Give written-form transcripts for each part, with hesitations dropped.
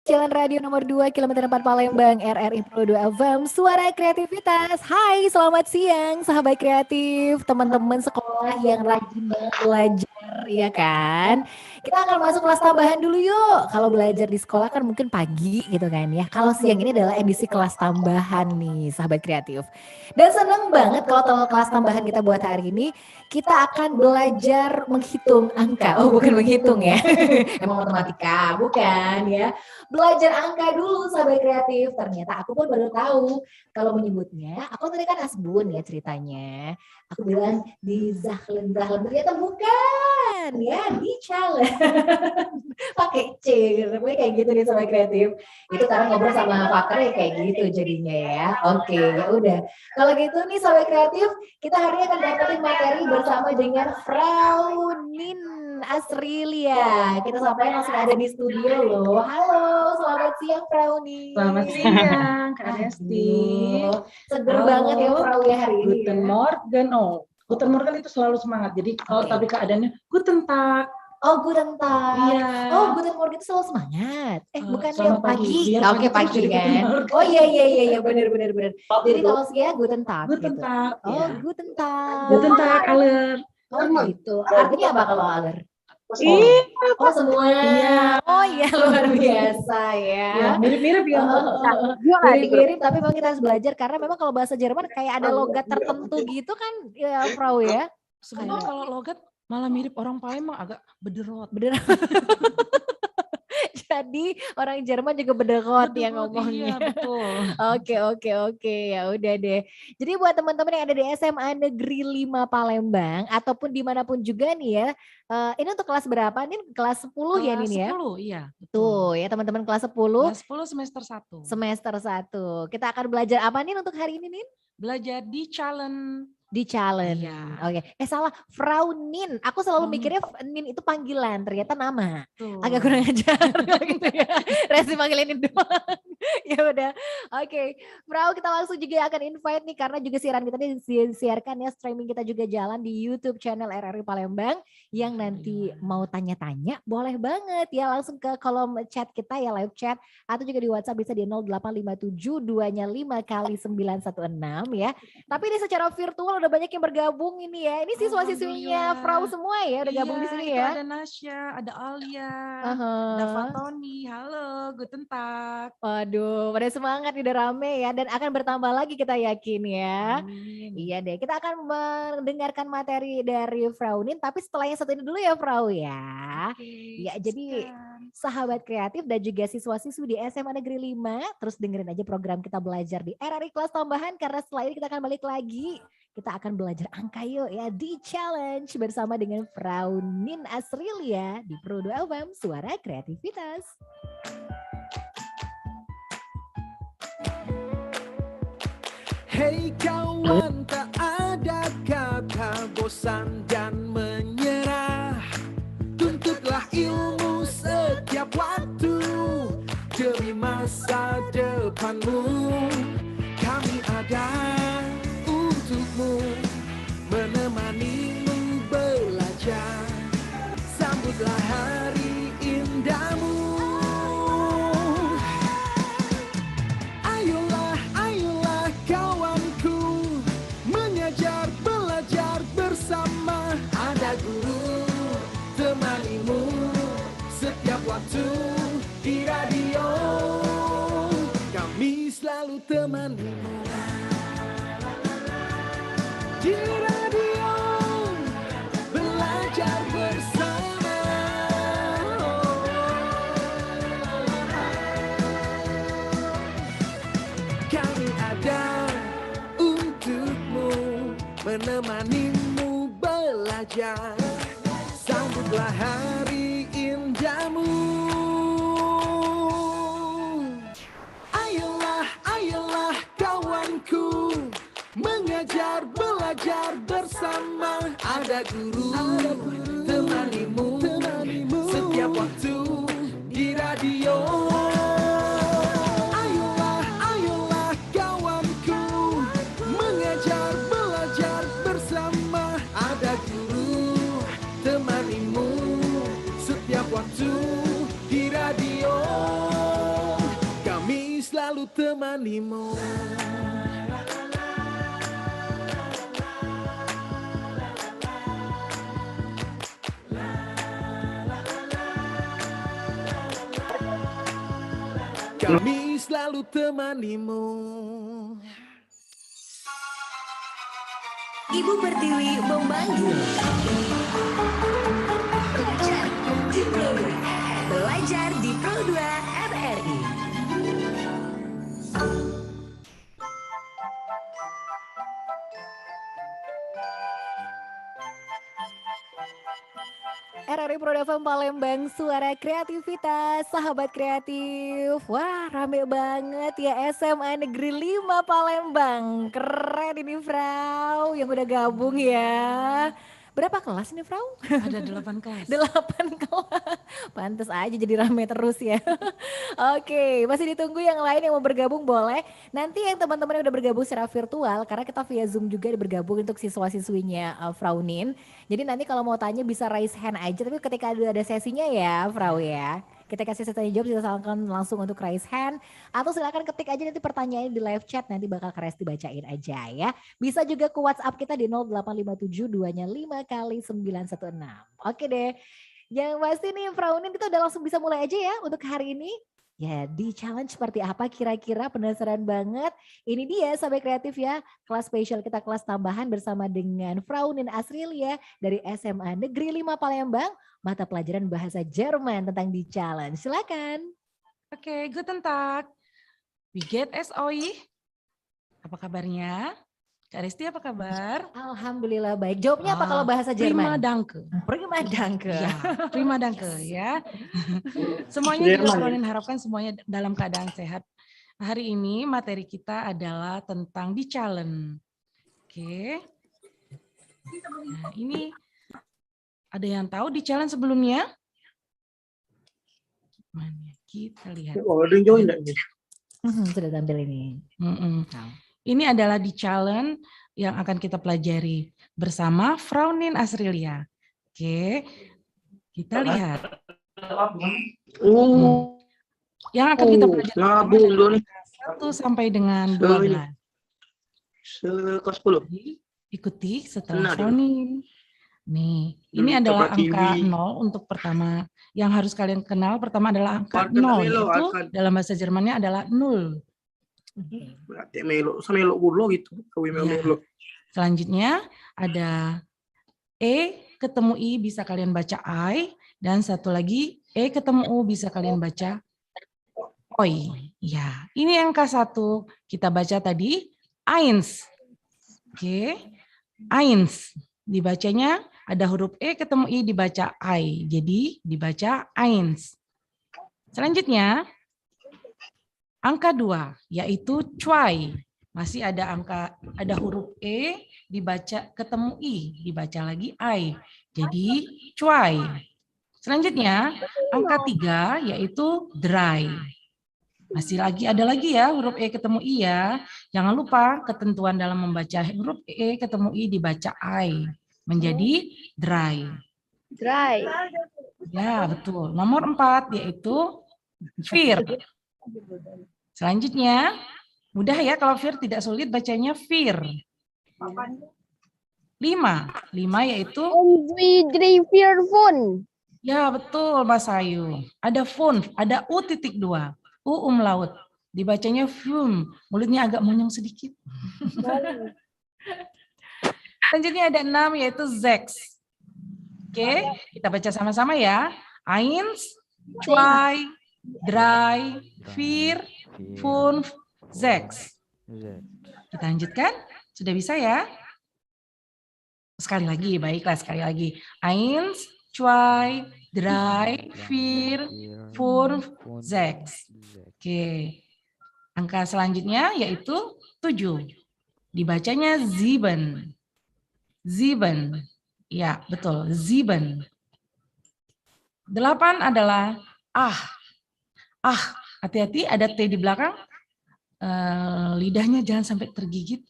Jalan Radio nomor 2 kilometer 4 Palembang, RRI Pro 2 FM, Suara Kreativitas. Hai, selamat siang sahabat kreatif, teman-teman sekolah yang rajin banget belajar, ya kan? Kita akan masuk kelas tambahan dulu yuk. Kalau belajar di sekolah kan mungkin pagi gitu kan ya. Kalau siang ini adalah edisi kelas tambahan nih, sahabat kreatif. Dan seneng banget kalau kelas tambahan kita buat hari ini, kita akan belajar menghitung angka. Oh, bukan menghitung ya. Emang matematika, bukan ya. Belajar angka dulu sahabat kreatif. Ternyata aku pun baru tahu kalau menyebutnya, aku tadi kan asbun ya ceritanya. Aku bilang di Zahlen, ternyata bukan ya, di challenge. Pakai C, kayak gitu nih sahabat kreatif. Itu karena ngobrol sama pakar ya kayak gitu jadinya ya. Oke, ya udah. Kalau gitu nih sahabat kreatif, kita hari ini akan dapetin materi bersama dengan Frau Nin Asrilia. Kita sampai langsung ada di studio loh. Halo, selamat siang Frau Nin. Selamat siang Kak Resti. Seger banget ya Frau ya hari ini. Guten Morgen. Oh, Guten Morgen itu selalu semangat. Jadi kalau tapi keadaannya Guten Tag. Oh, Guten Tag. Iya. Oh, Guten Morgen itu selalu semangat. Bukan yang pagi. Oke, pagi kan. Oh iya, benar. Jadi kalau siang Guten Tag. Guten Tag. Oh, Guten Tag. Guten Tag, Aler. Oh gitu. Artinya apa kalau Aler? Oh, semua. Iya. Oh iya, luar biasa ya. Ya, mirip-mirip ya. Mirip-mirip, tapi memang kita harus belajar karena memang kalau bahasa Jerman kayak ada logat tertentu gitu kan ya, Frau ya. Sebenarnya kalau logat malah mirip orang Palembang, agak bederot. Jadi orang Jerman juga bederot ya ngomongnya. Iya, betul. Oke, ya udah deh. Jadi buat teman-teman yang ada di SMA Negeri 5 Palembang ataupun dimanapun juga nih ya, ini untuk kelas berapa? Ini kelas 10 ya Nin ya? 10, iya. Tuh ya teman-teman kelas 10. Kelas 10 semester 1. Semester 1. Kita akan belajar apa nih untuk hari ini Nin? Belajar di challenge. Di challenge. Iya. Oke. Salah, Frau Nin. Aku selalu mikirnya Nin itu panggilan, ternyata nama. Tuh. Agak kurang ajar gitu ya. Resi manggilin Nin doang. Ya udah. Oke. Frau, kita langsung juga akan invite nih karena juga siaran kita ini disiarkan ya, streaming kita juga jalan di YouTube channel RRI Palembang. Yang nanti mau tanya-tanya boleh banget ya langsung ke kolom chat kita ya, live chat, atau juga di WhatsApp bisa di 0857 2-nya 5 kali 916 ya. Tapi ini secara virtual udah banyak yang bergabung ini ya. Ini siswa-siswinya Frau semua ya udah gabung di sini ya. Ada Nasya, ada Alia, ada Fatoni. Halo, Guten Tag. Waduh, pada semangat udah rame ya dan akan bertambah lagi kita yakin ya. Amin. Iya deh, kita akan mendengarkan materi dari Frau Nin, tapi setelah yang satu ini dulu ya Frau ya. Ya, jadi sahabat kreatif dan juga siswa-siswi di SMA Negeri 5, terus dengerin aja program kita belajar di RRI kelas tambahan karena setelah ini kita akan balik lagi. Kita akan belajar angka yuk ya di challenge bersama dengan Frau Nin Asrilia di Pro 2 FM, Suara Kreativitas. Hei kawan, tak ada kata bosan dan menyerah. Tuntutlah ilmu setiap waktu demi masa depanmu. Kami ada untukmu, menemanimu belajar. Sambutlah hari indahmu. Ayolah kawanku, mengajar belajar bersama. Ada guru temanimu setiap waktu di radio. Kami selalu temanimu di radio, belajar bersama. Kami ada untukmu, menemanimu belajar. Sambutlah hari indahmu. Ayolah kawanku, mengajar belajar bersama. Ada guru temanimu setiap waktu di radio. Ayolah kawanku, mengajar belajar bersama. Ada guru temanimu setiap waktu di radio. selalu temanimu. Kami selalu temanimu. Ibu Pertiwi memanggil. Belajar di Pro 2 RRI. RRI Pro FM Palembang, suara kreativitas, sahabat kreatif. Wah, rame banget ya SMA Negeri 5 Palembang. Keren ini, Frau, yang udah gabung ya. Berapa kelas ini, Frau? Ada 8 kelas. 8 kelas. Pantes aja jadi rame terus ya. Oke, masih ditunggu yang lain yang mau bergabung boleh. Nanti yang teman-teman yang udah bergabung secara virtual, karena kita via Zoom juga bergabung untuk siswa-siswinya Frau Nin. Jadi nanti kalau mau tanya bisa raise hand aja, tapi ketika ada sesinya ya Frau ya. Kita kasih sesi tanya jawab, silakan langsung untuk raise hand. Atau silakan ketik aja nanti pertanyaannya di live chat, nanti bakal Kak Resti bacain aja ya. Bisa juga ke WhatsApp kita di 0857 2-nya 5 kali 916. Oke deh. Yang pasti nih Frau Nin, kita udah langsung bisa mulai aja ya untuk hari ini. Ya, di challenge seperti apa kira-kira, penasaran banget. Ini dia Sahabat Kreatif ya, kelas spesial kita, kelas tambahan bersama dengan Frau Nin Asrilia dari SMA Negeri 5 Palembang, mata pelajaran bahasa Jerman tentang di challenge. Silakan. Oke, guten Tag. Wie geht es euch? Apa kabarnya? Kak Resti apa kabar? Alhamdulillah baik. Jawabnya apa kalau bahasa Prima Jerman? danke. Prima danke. Ya, prima danke ya. Semuanya juga Frau Nin harapkan semuanya dalam keadaan sehat. Hari ini materi kita adalah tentang di challenge. Oke. Nah, ini ada yang tahu di challenge sebelumnya? Mana kita lihat. Sudah tampil ini. Ini adalah di challenge yang akan kita pelajari bersama Frau Nin Asrilia. Oke, kita lihat. Yang akan kita pelajari 1 sampai dengan 12. Ikuti setelah Frau Nin. Nih, ini adalah angka 0 untuk pertama. Yang harus kalian kenal pertama adalah angka 0, yaitu dalam bahasa Jermannya adalah 0. Ya. Selanjutnya ada E ketemu I bisa kalian baca I, dan satu lagi E ketemu U bisa kalian baca OI. Ya, ini angka 1 kita baca tadi eins. Oke. Eins dibacanya ada huruf E ketemu I dibaca I. Jadi dibaca eins. Selanjutnya angka 2 yaitu zwei. Masih ada huruf E dibaca ketemu I, dibaca lagi I. Jadi zwei. Selanjutnya angka 3 yaitu drei. Masih ada lagi ya huruf E ketemu I ya. Jangan lupa ketentuan dalam membaca huruf E ketemu I dibaca I. Menjadi drei. Dry. Ya, betul. Nomor 4 yaitu vier. Selanjutnya, mudah ya kalau vier, tidak sulit bacanya vier. 5 yaitu 1, 2, 3, 4, phone. ya betul Mas Ayu. Ada fun, ada U.2, U umlaut. Dibacanya fun, mulutnya agak monyong sedikit. Selanjutnya ada 6 yaitu sechs. Oke, kita baca sama-sama ya. Eins, zwei, drei, vier, fünf, sechs. Kita lanjutkan. Sudah bisa ya? Sekali lagi, baiklah sekali lagi. Eins, zwei, drei, vier, fünf, sechs. Oke. Angka selanjutnya yaitu 7. Dibacanya sieben. Sieben. Ya, betul. Sieben. 8 adalah hati-hati ada T di belakang. Lidahnya jangan sampai tergigit.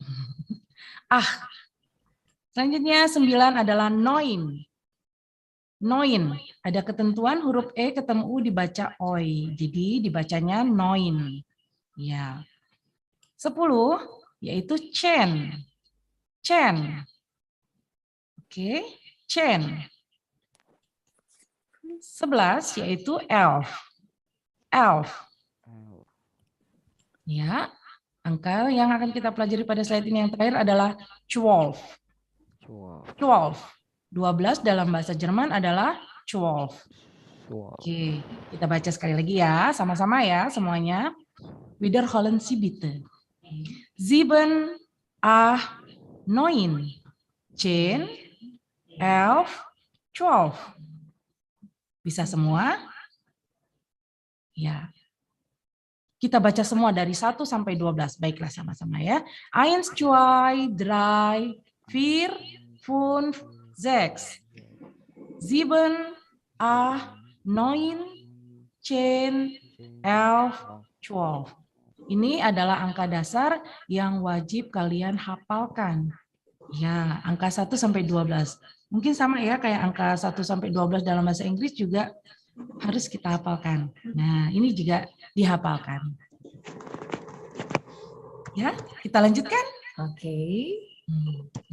Selanjutnya 9 adalah neun. Neun. Ada ketentuan huruf E ketemu U dibaca oi. Jadi dibacanya neun. Ya. 10 yaitu Chen. Chen. Oke, Chen. 11 yaitu elf. Elf. Ya. Angka yang akan kita pelajari pada slide ini yang terakhir adalah 12. 12. 12 dalam bahasa Jerman adalah 12. Oke, kita baca sekali lagi ya, sama-sama ya semuanya. Wiederholen Sie bitte. 7, 8, 9, 10, 11, 12. Bisa semua? Ya. Kita baca semua dari 1 sampai 12. Baiklah sama-sama ya. 1, 2, 3, 4, 5, 6, 7, 8, 9, 10, 11, 12. Ini adalah angka dasar yang wajib kalian hafalkan. Ya, angka 1 sampai 12. Mungkin sama ya kayak angka 1 sampai 12 dalam bahasa Inggris juga harus kita hafalkan. Nah, ini juga dihafalkan. Ya, kita lanjutkan. Oke.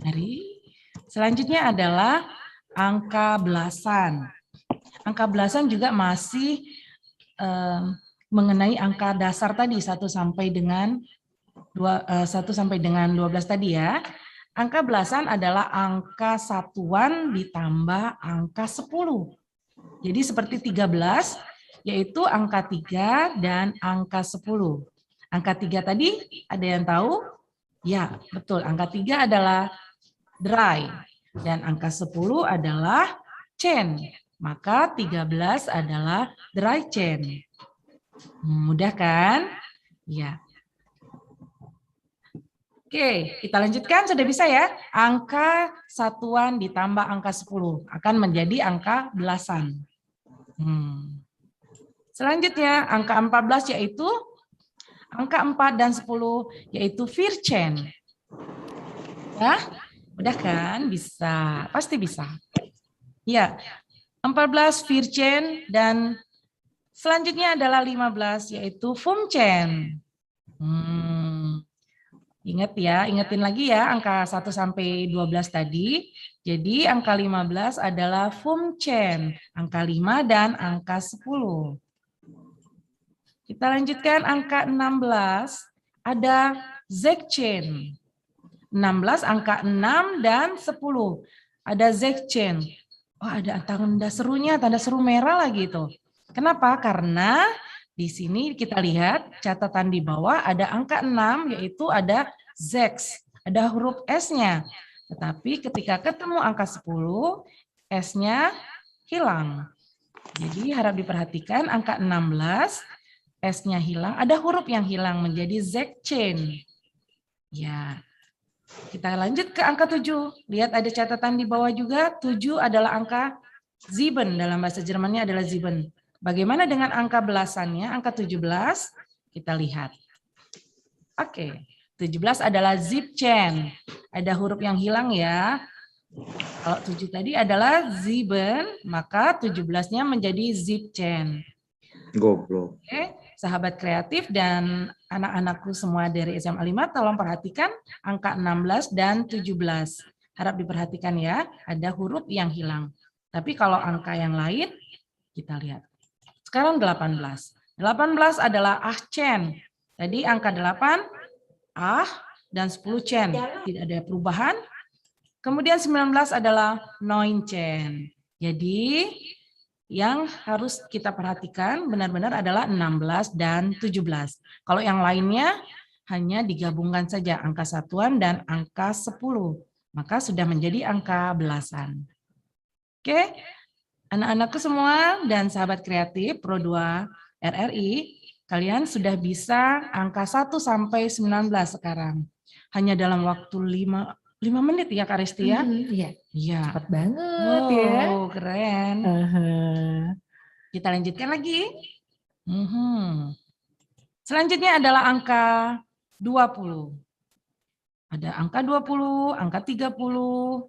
Mari. Selanjutnya adalah angka belasan. Angka belasan juga masih mengenai angka dasar tadi 1 sampai dengan 12 tadi ya. Angka belasan adalah angka satuan ditambah angka 10. Jadi seperti 13 yaitu angka 3 dan angka 10. Angka 3 tadi ada yang tahu? Ya, betul. Angka 3 adalah dry dan angka 10 adalah chen. Maka 13 adalah dry chen. Mudah kan? Ya. Oke, kita lanjutkan. Sudah bisa ya? Angka satuan ditambah angka 10 akan menjadi angka belasan. Selanjutnya, angka 14 yaitu angka 4 dan 10 yaitu Vierchen. Ya, mudah kan? Bisa, pasti bisa. Ya, 14 Vierchen dan selanjutnya adalah 15 yaitu Fünfchen. Ingat ya, ingetin lagi ya angka 1 sampai 12 tadi. Jadi angka 15 adalah Fünfchen, angka 5 dan angka 10. Kita lanjutkan angka 16, ada Sechzehn. 16 angka 6 dan 10. Ada Sechzehn. Oh, ada tanda serunya, tanda seru merah lagi itu. Kenapa? Karena di sini kita lihat catatan di bawah ada angka 6 yaitu ada Sechs, ada huruf S-nya. Tetapi ketika ketemu angka 10, S-nya hilang. Jadi harap diperhatikan angka 16, S-nya hilang, ada huruf yang hilang menjadi Sechzehn. Ya. Kita lanjut ke angka 7. Lihat ada catatan di bawah juga, 7 adalah angka Sieben, dalam bahasa Jermannya adalah Sieben. Bagaimana dengan angka belasannya, angka 17? Kita lihat. Oke, 17 adalah Siebchen. Ada huruf yang hilang ya. Kalau 7 tadi adalah Sieben, maka 17-nya menjadi Siebchen. Goblok. Oke, sahabat kreatif dan anak-anakku semua dari SMA 5, tolong perhatikan angka 16 dan 17. Harap diperhatikan ya, ada huruf yang hilang. Tapi kalau angka yang lain, kita lihat. Sekarang 18. 18 adalah Chen. Tadi angka 8, dan 10 Chen. Tidak ada perubahan. Kemudian 19 adalah Chen. Jadi yang harus kita perhatikan benar-benar adalah 16 dan 17. Kalau yang lainnya hanya digabungkan saja angka satuan dan angka 10. Maka sudah menjadi angka belasan. Oke, anak-anakku semua dan sahabat kreatif Pro 2 RRI, kalian sudah bisa angka 1 sampai 19 sekarang. Hanya dalam waktu 5 menit ya Kak Resti ya? Iya. Iya. Cepat banget ya. Keren. Kita lanjutkan lagi. Selanjutnya adalah angka 20. Ada angka 20, angka 30.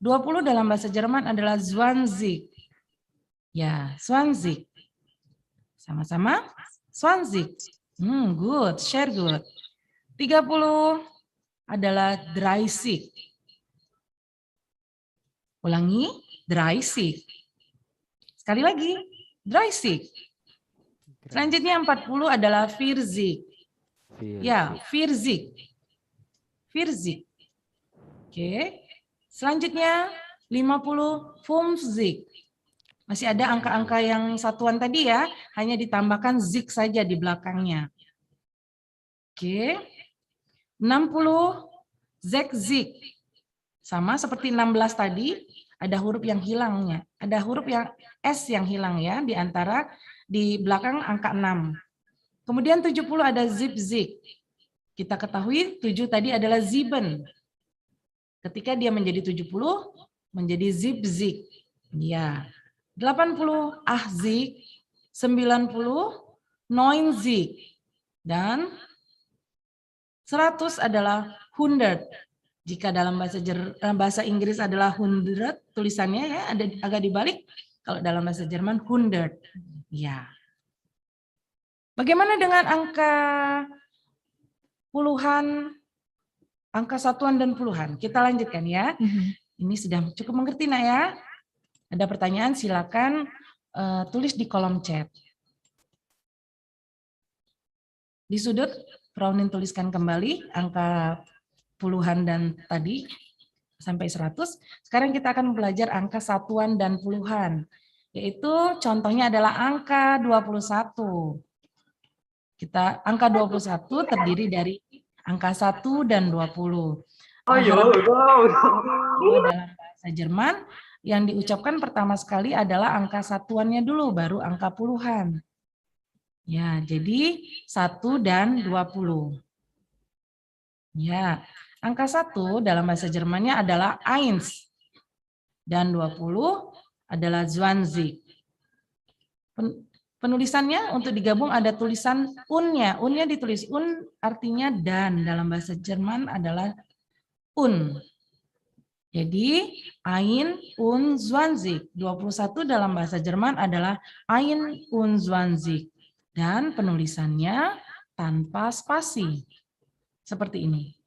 20 dalam bahasa Jerman adalah 20. Ya, 20. Sama-sama. 20. Good, share good. 30 adalah dry sick. Ulangi, dry sick. Sekali lagi, dry sick. Selanjutnya 40 adalah firzik. Ya, firzik. Firzik. Oke. Selanjutnya 50 fumzik. Masih ada angka-angka yang satuan tadi ya, hanya ditambahkan zik saja di belakangnya. Oke. 60 zekzik. Sama seperti 16 tadi, ada huruf yang hilangnya. Ada huruf yang S yang hilang ya di antara di belakang angka 6. Kemudian 70 ada zipzik. Kita ketahui 7 tadi adalah ziben. Ketika dia menjadi 70 menjadi zipzik. Ya. 80 ahzik, 90 noinzik, dan 100 adalah hundred. Jika dalam bahasa Inggris adalah hundred, tulisannya ya ada agak dibalik. Kalau dalam bahasa Jerman hundred. Ya. Bagaimana dengan angka puluhan, angka satuan dan puluhan? Kita lanjutkan ya. Ini sudah cukup mengerti nak ya? Ada pertanyaan silakan tulis di kolom chat. Di sudut, Fraunin tuliskan kembali angka puluhan dan tadi sampai 100. Sekarang kita akan belajar angka satuan dan puluhan. Yaitu contohnya adalah angka 21. Angka 21 terdiri dari angka 1 dan 20. Dalam bahasa Jerman yang diucapkan pertama sekali adalah angka satuannya dulu, baru angka puluhan. Ya, jadi 1 dan 20. Ya, angka 1 dalam bahasa Jermannya adalah eins. Dan 20 adalah 20. Penulisannya untuk digabung ada tulisan unnya. Unnya ditulis un artinya dan, dalam bahasa Jerman adalah un. Jadi, ein und 20. 21 dalam bahasa Jerman adalah ein und 20. Dan penulisannya tanpa spasi. Seperti ini.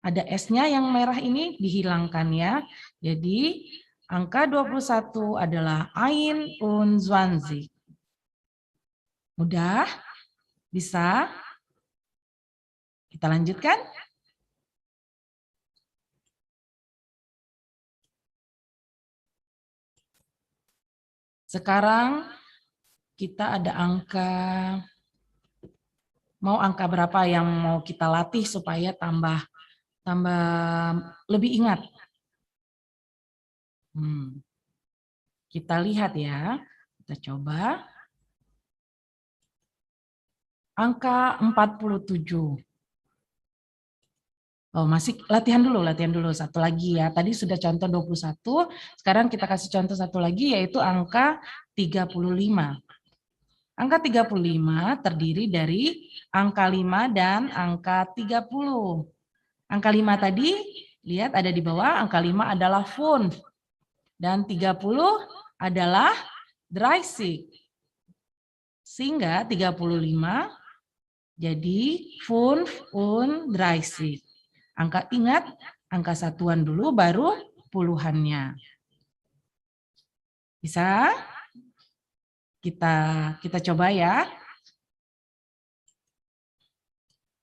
Ada S-nya yang merah ini dihilangkan ya. Jadi, angka 21 adalah ein und 20. Mudah? Bisa? Kita lanjutkan? Sekarang kita ada mau angka berapa yang mau kita latih supaya tambah lebih ingat. Kita lihat ya, kita coba. Angka 47. Oh, masih latihan dulu satu lagi ya. Tadi sudah contoh 21, sekarang kita kasih contoh satu lagi yaitu angka 35. Angka 35 terdiri dari angka 5 dan angka 30. Angka 5 tadi, lihat ada di bawah, angka 5 adalah fünf. Dan 30 adalah 30. Sehingga 35 jadi fünf und 30. Ingat, angka satuan dulu baru puluhannya. Bisa? Kita coba ya.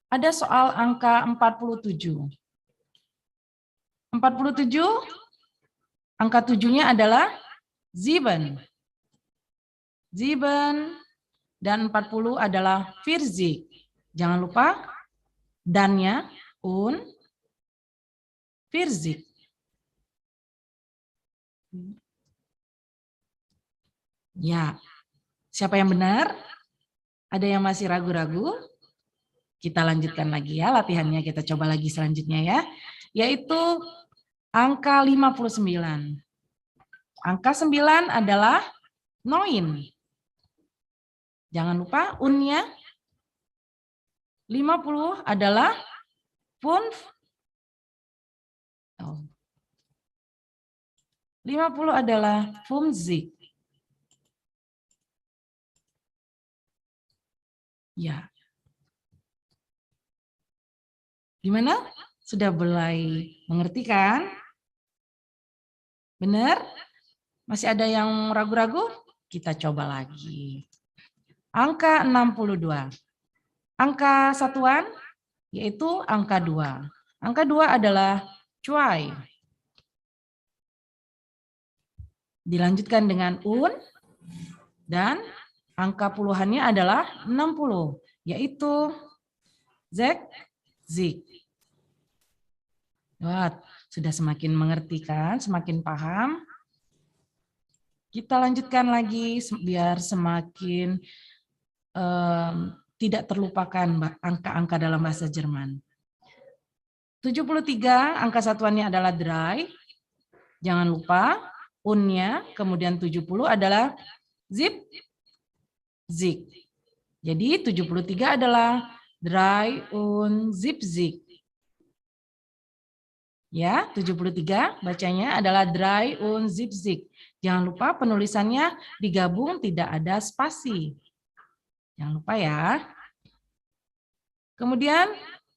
Ada soal angka 47. 47, angka 7-nya adalah sieben. Sieben dan 40 adalah vierzig. Jangan lupa dannya un vierzig. Ya, siapa yang benar? Ada yang masih ragu-ragu? Kita lanjutkan lagi ya latihannya, kita coba lagi selanjutnya ya. Yaitu angka 59. Angka 9 adalah neun. Jangan lupa unnya. 50 adalah fünf. 50 adalah fünfzig. Ya. Gimana? Sudah mulai mengerti kan? Benar? Masih ada yang ragu-ragu? Kita coba lagi. Angka 62. Angka satuan yaitu angka 2. Angka 2 adalah cuai. Dilanjutkan dengan un dan angka puluhannya adalah 60, yaitu zek, zik. Wah, sudah semakin mengerti kan, semakin paham. Kita lanjutkan lagi biar semakin tidak terlupakan angka-angka dalam bahasa Jerman. 73, angka satuannya adalah dry. Jangan lupa unnya, kemudian 70 adalah zip, zik. Jadi 73 adalah dry und zip, zik. Ya, 73 bacanya adalah dry und zip, zik. Jangan lupa penulisannya digabung, tidak ada spasi. Jangan lupa ya. Kemudian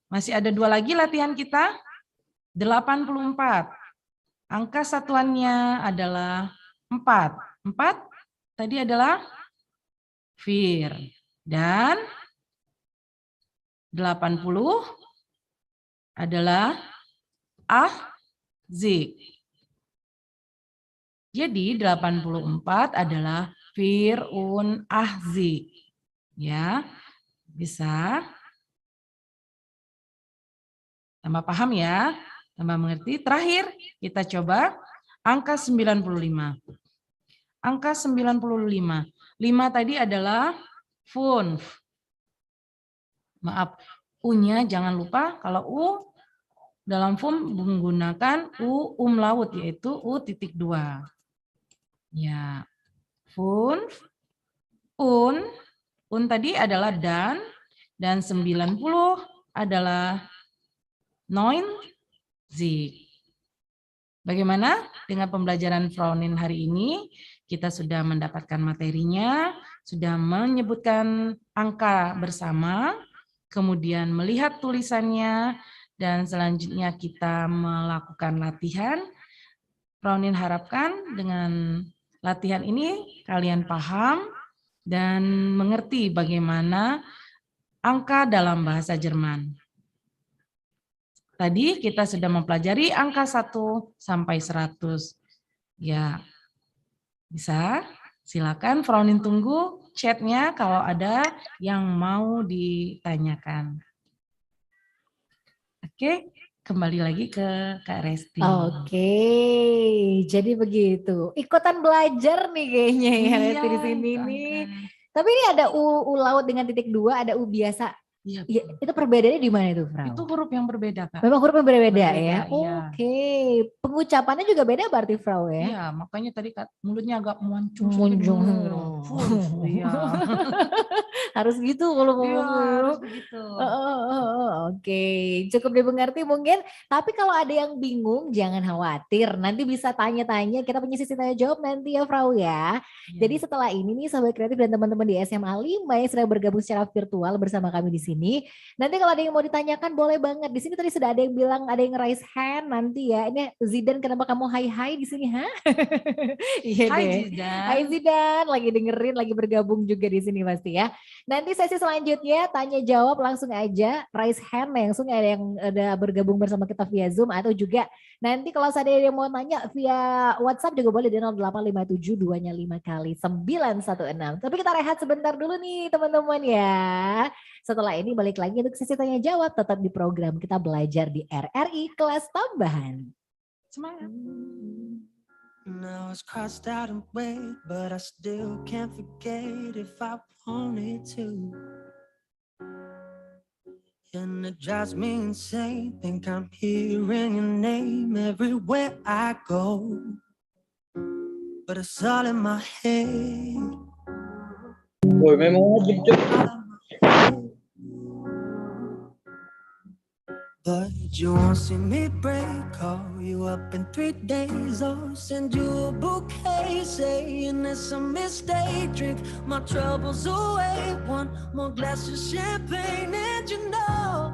masih ada 2 lagi latihan kita. 84. Angka satuannya adalah 4. 4 tadi adalah vir. Dan 80 adalah zik. Jadi 84 adalah vir und zik. Ya, bisa. Tambah paham ya, tambah mengerti. Terakhir kita coba angka 95. Angka 95. 5 tadi adalah fünf. Maaf, U-nya jangan lupa kalau U dalam form menggunakan U umlaut yaitu U.2. Ya. Fünf, un tadi adalah dan 90 adalah zik. Bagaimana dengan pembelajaran Fraunin hari ini? Kita sudah mendapatkan materinya, sudah menyebutkan angka bersama, kemudian melihat tulisannya, dan selanjutnya kita melakukan latihan. Fraunin harapkan dengan latihan ini kalian paham dan mengerti bagaimana angka dalam bahasa Jerman. Tadi kita sudah mempelajari angka 1 sampai 100. Ya, bisa. Silakan Fraunin tunggu chatnya kalau ada yang mau ditanyakan. Oke, kembali lagi ke Kak Resti. Oke, jadi begitu. Ikutan belajar nih kayaknya ya Resti di sini nih. Tapi ini ada U laut dengan titik 2, ada U biasa. Iya, Ya, itu perbedaannya di mana itu, Frau? itu huruf yang berbeda, Kak. Memang huruf yang berbeda ya? Iya. Oke. Pengucapannya juga beda berarti, Frau ya? Iya, makanya tadi mulutnya agak muncung. Iya. Harus gitu kalau Iya, ngomong. harus begitu. Oke, cukup dimengerti mungkin. Tapi kalau ada yang bingung, jangan khawatir. Nanti bisa tanya-tanya. Kita punya sesi tanya jawab nanti ya, Frau ya. Iya. Jadi setelah ini nih, Sahabat Kreatif dan teman-teman di SMA 5 yang sudah bergabung secara virtual bersama kami di sini. Nanti kalau ada yang mau ditanyakan boleh banget. Di sini tadi sudah ada yang bilang ada yang raise hand nanti ya. Ini Zidan, kenapa kamu hai di sini, ha? Iya Hai deh. Zidan. Hai Zidan, lagi dengerin, lagi bergabung juga di sini pasti ya. Nanti sesi selanjutnya tanya jawab langsung aja, raise hand langsung ada yang ada bergabung bersama kita via Zoom atau juga nanti kalau ada yang mau tanya via WhatsApp juga boleh di 0857 2-nya 5 kali 916. Tapi kita rehat sebentar dulu nih teman-teman ya. Setelah ini balik lagi untuk sesi tanya jawab tetap di program Kita Belajar di RRI Kelas Tambahan. Semangat. Now it's crossed out and wait, but I still can't forget if I wanted to. And it drives me insane, think I'm hearing your name everywhere I go. But it's all in my head. Boy, memang wajib. But You won't see me break, call you up in 3 days, or send you a bouquet, saying it's a mistake. Drink my troubles away, one more glass of champagne, and you know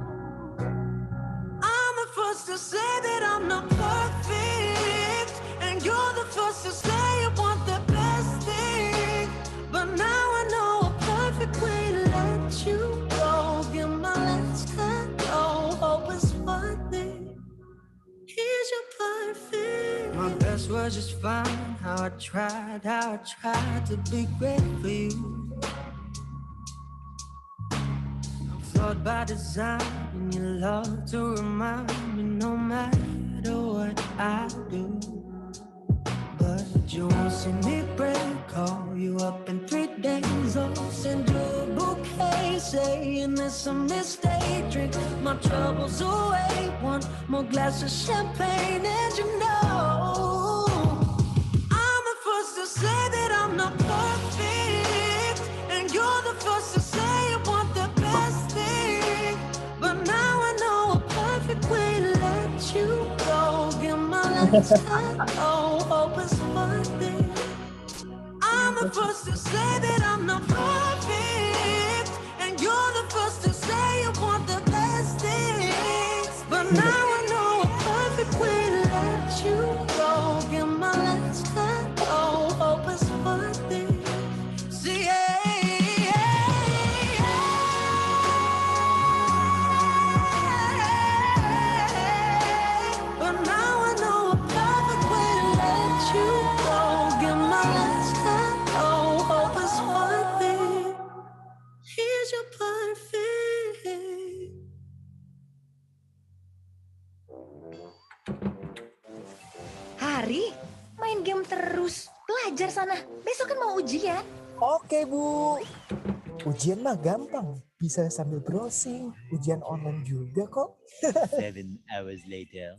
I'm the first to say that I'm not perfect, and you're the first to say you want the best thing. But now I know a perfect way to let you go. Give my last hello, hope it's worth it. Here's your perfect. My best was just fine. How I tried to be great for you. I'm flawed by design, and you love to remind me no matter what I do. But you won't see me break, call you up in 3 days, or send you a bouquet, saying it's a mistake. Drink my troubles away, one more glass of champagne, and you know I'm the first to say that I'm not perfect, and you're the first to say you want the best thing. But now I know a perfect way to let you go. Give my last hello, hope it's worth it. I'm the first to say that I'm not perfect, and you're the first to say you want the best things. But now I know a perfect way to let you go. Give my last hello, hope it's worth it. See, but now I know a perfect way to let you go. Give my last hello, hope it's worth it. Here's your perfect. Hari, main game terus. Belajar sana. Besok kan mau ujian. Oke, Bu. Ujian mah gampang. Bisa sambil browsing. Ujian online juga kok. 7 hours later.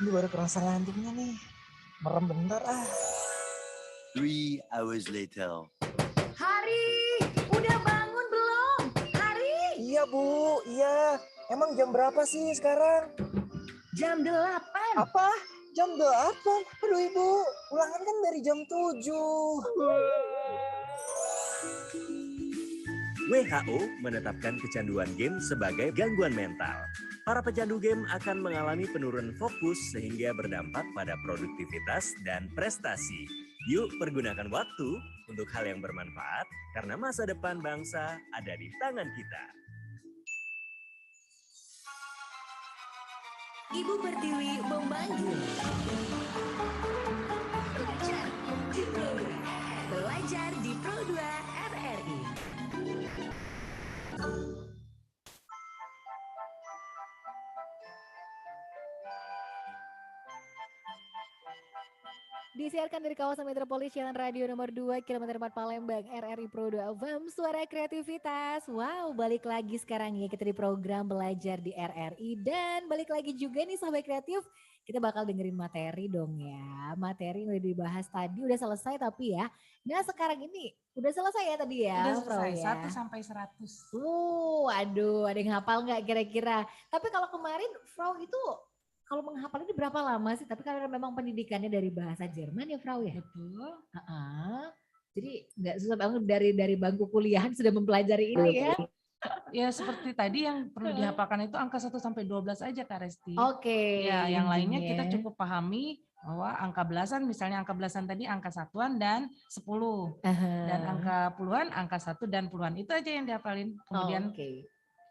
Ini baru kerasa ngantuknya nih. Merem bentar ah. 3 hours later. Hari, udah bangun belum? Hari, Iya, Bu. Iya. Emang jam berapa sih sekarang? jam 8. Apa? Jam 8? Aduh, Ibu. Ulangan kan dari jam 7. WHO menetapkan kecanduan game sebagai gangguan mental. Para pecandu game akan mengalami penurunan fokus sehingga berdampak pada produktivitas dan prestasi. Yuk pergunakan waktu untuk hal yang bermanfaat karena masa depan bangsa ada di tangan kita. Ibu Pertiwi memanggil. Belajar di Pro 2 RRI. Disiarkan dari kawasan metropolis Jalan Radio nomor 2 kilometer 4 Palembang, RRI Pro 2 FM, suara kreativitas. Wow, balik lagi sekarang ya kita di program belajar di RRI, dan balik lagi juga nih sahabat kreatif, kita bakal dengerin materi dong ya. Materi yang udah dibahas tadi udah selesai tapi ya. Nah sekarang ini udah selesai ya tadi ya. Udah selesai, ya. 1 sampai 100. Aduh, ada yang hafal nggak kira-kira? Tapi kalau kemarin Frau itu kalau menghafal ini berapa lama sih? Tapi karena memang pendidikannya dari bahasa Jerman ya, Frau ya? Betul. Jadi nggak susah banget dari bangku kuliahan sudah mempelajari ini ya? Ya seperti tadi yang perlu dihafalkan itu angka 1 sampai 12 aja Kak Resti. Oke. Ya, yang lainnya kita cukup pahami bahwa angka belasan, misalnya angka belasan tadi angka satuan dan 10. Dan angka puluhan, angka 1 dan puluhan. Itu aja yang dihafalin. Kemudian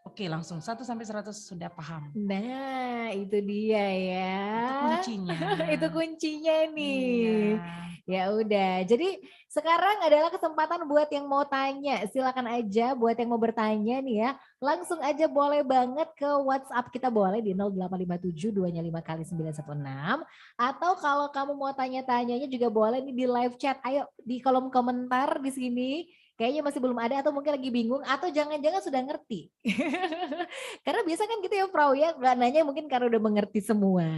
Oke, langsung 1 sampai 100 sudah paham. Nah, itu dia ya. Itu kuncinya. Itu kuncinya nih. Ya udah. Jadi sekarang adalah kesempatan buat yang mau tanya. Silakan aja buat yang mau bertanya nih ya. Langsung aja boleh banget ke WhatsApp kita, boleh di 0857 2-5 kali 916. Atau kalau kamu mau tanya-tanyanya juga boleh nih di live chat. Ayo di kolom komentar di sini. Kayaknya masih belum ada atau mungkin lagi bingung atau jangan-jangan sudah ngerti. Karena biasa kan gitu ya Frau ya, nggak nanya mungkin karena udah mengerti semua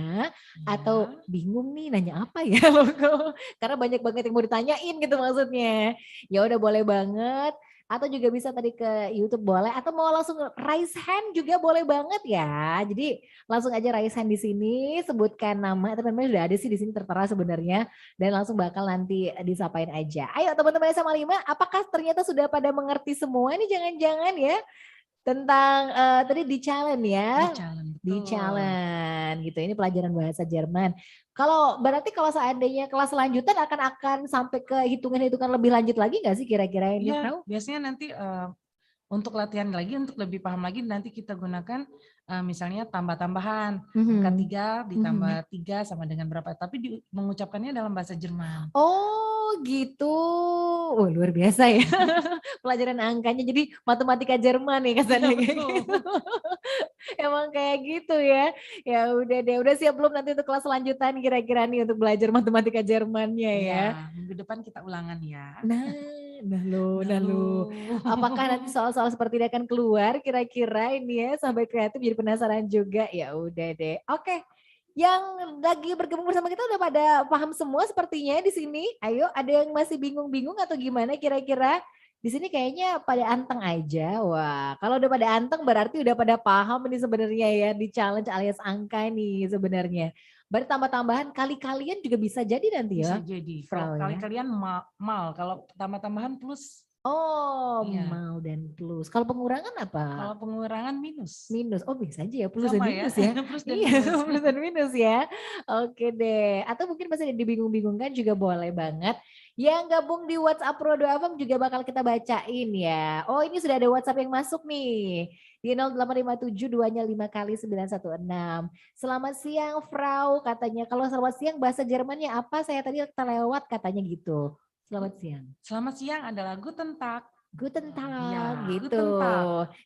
atau bingung nih nanya apa ya loh. Karena banyak banget yang mau ditanyain gitu maksudnya. Ya udah boleh banget. atau juga bisa tadi ke YouTube boleh, atau mau langsung raise hand juga boleh banget ya. Jadi langsung aja raise hand di sini, sebutkan nama, teman-teman sudah ada sih di sini tertera sebenarnya, dan langsung bakal nanti disapain aja. Ayo teman-teman SMA 5, apakah ternyata sudah pada mengerti semua nih jangan-jangan ya tentang tadi di challenge ya, di challenge gitu. Ini pelajaran bahasa Jerman. Berarti kalau seandainya kelas lanjutan akan sampai ke hitungan-hitungan lebih lanjut lagi nggak sih kira-kira ini? Iya, biasanya nanti untuk latihan lagi, untuk lebih paham lagi nanti kita gunakan misalnya tambah-tambahan. Angka 3 ditambah 3 sama dengan berapa, tapi mengucapkannya dalam bahasa Jerman. Oh gitu, luar biasa ya pelajaran angkanya, jadi matematika Jerman ya kesannya kayak gitu. Emang kayak gitu ya. Ya udah deh, udah siap belum nanti untuk kelas lanjutan kira-kira nih untuk belajar matematika Jermannya ya? Minggu depan kita ulangan ya. Nah lo. Apakah nanti soal-soal seperti ini akan keluar kira-kira ini ya, sampai kreatif jadi penasaran juga. Ya udah deh. Oke. Yang lagi bergabung bersama kita udah pada paham semua sepertinya di sini. Ayo, ada yang masih bingung-bingung atau gimana kira-kira? Di sini kayaknya pada anteng aja. Wah, kalau udah pada anteng berarti udah pada paham ini sebenarnya ya di challenge alias angka nih sebenarnya. Berarti tambah-tambahan kali-kalian juga bisa jadi nanti ya? Bisa jadi. Kalau kali-kalian mal, kalau tambah-tambahan plus. Oh, mau dan plus. Kalau pengurangan apa? Kalau pengurangan minus. Minus. Oh, bisa aja ya plus Sama dan minus ya. Plus dan iya, minus. plus dan minus ya. Oke deh. Atau mungkin masih dibingung-bingungkan juga boleh banget. Yang gabung di WhatsApp Pro 2 Abang juga bakal kita bacain ya. Oh, ini sudah ada WhatsApp yang masuk nih. Di 0857 2-nya 5 kali 916. Selamat siang, Frau. Katanya, kalau selamat siang bahasa Jermannya apa? Saya tadi terlewat katanya gitu. Selamat siang. Selamat siang adalah Guten Tag. Guten Tag ya, gitu.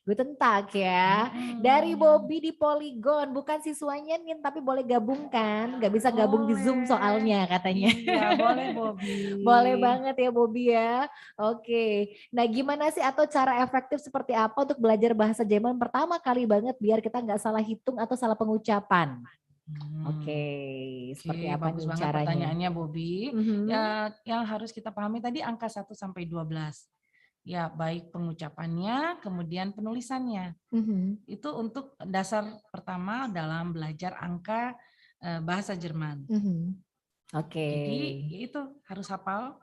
Guten Tag ya. Dari Bobby di Polygon, bukan siswanya nih tapi boleh gabungkan. Gak bisa gabung di Zoom soalnya katanya. Iya, boleh Bobby. Boleh banget ya Bobby ya. Oke. Nah, gimana sih atau cara efektif seperti apa untuk belajar bahasa Jerman pertama kali banget biar kita nggak salah hitung atau salah pengucapan? Oke, seperti apa bagus nih banget caranya? Pertanyaannya Bobby. Ya, yang harus kita pahami tadi angka 1 sampai 12. Ya, baik pengucapannya, kemudian penulisannya. Itu untuk dasar pertama dalam belajar angka bahasa Jerman. Oke. Jadi itu harus hafal